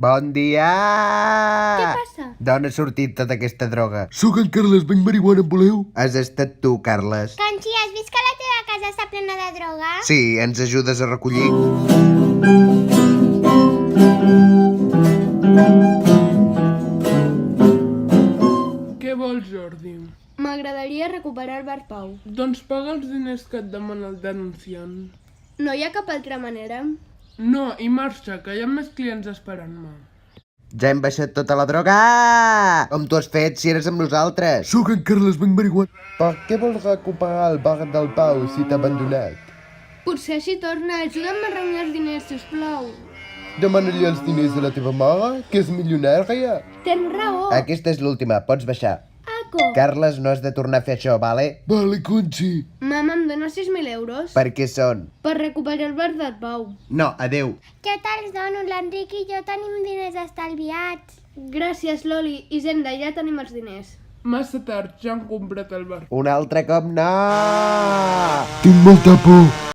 Bon dia! Què passa? D'on ha sortit tota aquesta droga? Sóc en Carles, venc marihuana, en voleu? Has estat tu, Carles? Canxi, has vist que la teva casa està plena de droga? Sí, ens ajudes a recollir? Què vols, Jordi? M'agradaria recuperar el Bar Pau. Doncs paga els diners que et demana el denunciant. No hi ha cap altra manera? No, i marxa, que hi ha més clients esperant-me. Ja hem baixat tota la droga! Ah! Com t'ho has fet si eres amb nosaltres? Sóc en Carles, venc marihuana. Per què vols recuperar el bar del Pau si t'ha abandonat? Potser així torna. Ajuda'm a reunir els diners, sisplau. Demana-li els diners a la teva mare, que és milionària. Tens raó. Aquesta és l'última, pots baixar. Aco. Carles, no has de tornar a fer això, vale? Vale, Conchi. Mama, em dona 6.000 euros? Per què són? Per recuperar el Bar del Pau. No, adeu. Jo te'ls dono, l'Enric i jo tenim diners estalviats. Gràcies, Loli. Hisenda, ja tenim els diners. Massa tard, ja han comprat el bar. Un altre cop no! Tinc molta por.